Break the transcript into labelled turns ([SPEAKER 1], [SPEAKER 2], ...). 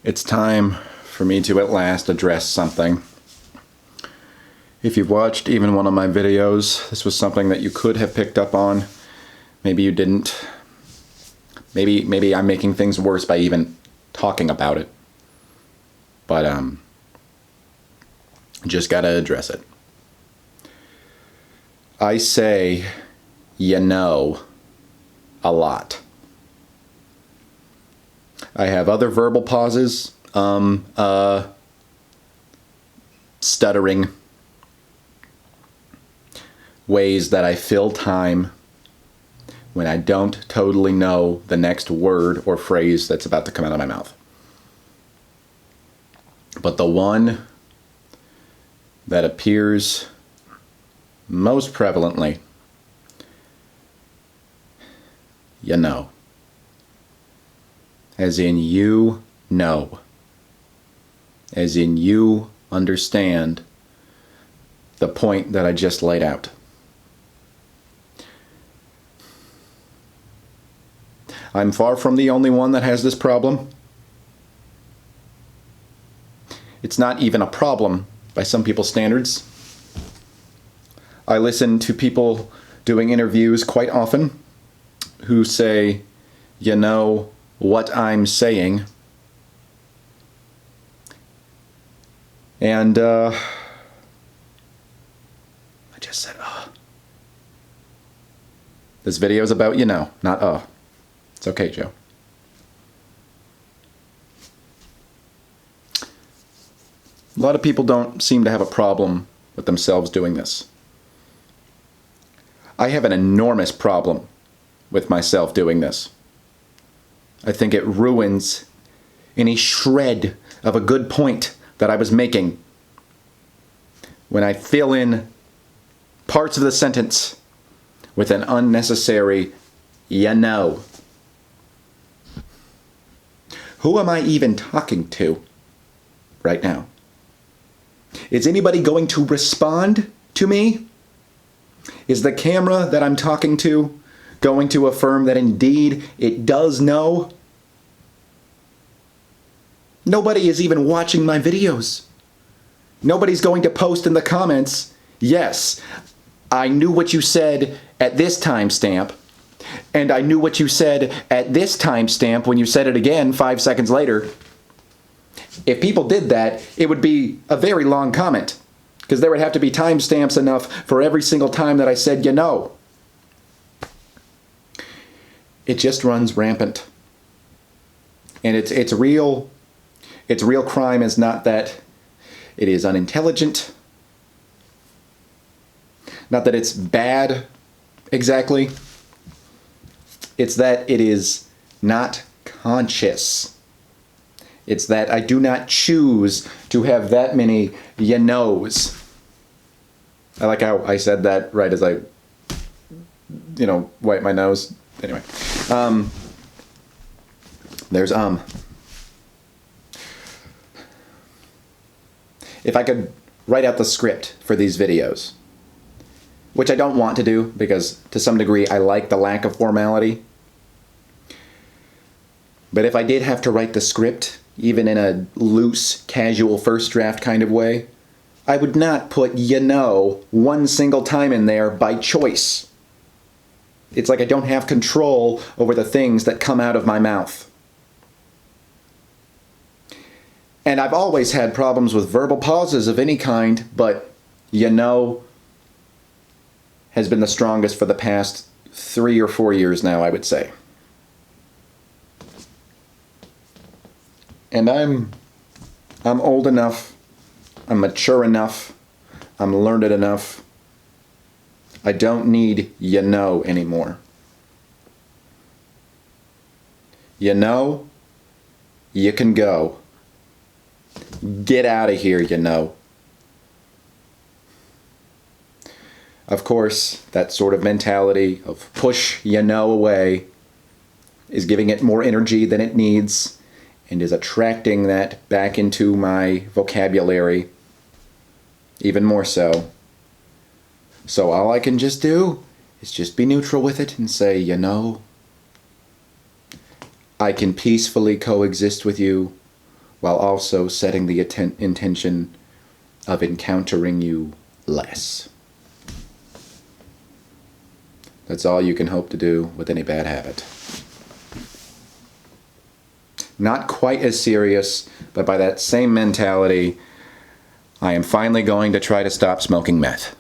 [SPEAKER 1] It's time for me to at last address something. If you've watched even one of my videos, this was something that you could have picked up on. Maybe you didn't. Maybe I'm making things worse by even talking about it. But just gotta address it. I say you know a lot. I have other verbal pauses, stuttering, ways that I fill time when I don't totally know the next word or phrase that's about to come out of my mouth. But the one that appears most prevalently, you know. As in you know. As in you understand the point that I just laid out. I'm far from the only one that has this problem. It's not even a problem by some people's standards. I listen to people doing interviews quite often who say, you know what I'm saying. And I just said, This video is about you know, not It's okay, Joe. A lot of people don't seem to have a problem with themselves doing this. I have an enormous problem with myself doing this. I think it ruins any shred of a good point that I was making when I fill in parts of the sentence with an unnecessary you know. Who am I even talking to right now? Is anybody going to respond to me? Is the camera that I'm talking to going to affirm that indeed it does know? Nobody is even watching my videos. Nobody's going to post in the comments, yes, I knew what you said at this timestamp, and I knew what you said at this timestamp when you said it again 5 seconds later. If people did that, it would be a very long comment, because there would have to be timestamps enough for every single time that I said you know. It just runs rampant. And its real crime is not that it is unintelligent, not that it's bad exactly. It's that it is not conscious. It's that I do not choose to have that many you knows. I like how I said that right as I, wipe my nose. Anyway, there's If I could write out the script for these videos, which I don't want to do because to some degree I like the lack of formality. But if I did have to write the script, even in a loose, casual first draft kind of way, I would not put you know one single time in there by choice. It's like I don't have control over the things that come out of my mouth. And I've always had problems with verbal pauses of any kind, but you know has been the strongest for the past 3 or 4 years now, I would say. And I'm old enough, I'm mature enough, I'm learned enough. I don't need you know anymore. You know, you can go. Get out of here, you know. Of course, that sort of mentality of push you know away is giving it more energy than it needs and is attracting that back into my vocabulary even more so. So all I can just do is just be neutral with it and say, you know, I can peacefully coexist with you while also setting the intention of encountering you less. That's all you can hope to do with any bad habit. Not quite as serious, but by that same mentality, I am finally going to try to stop smoking meth.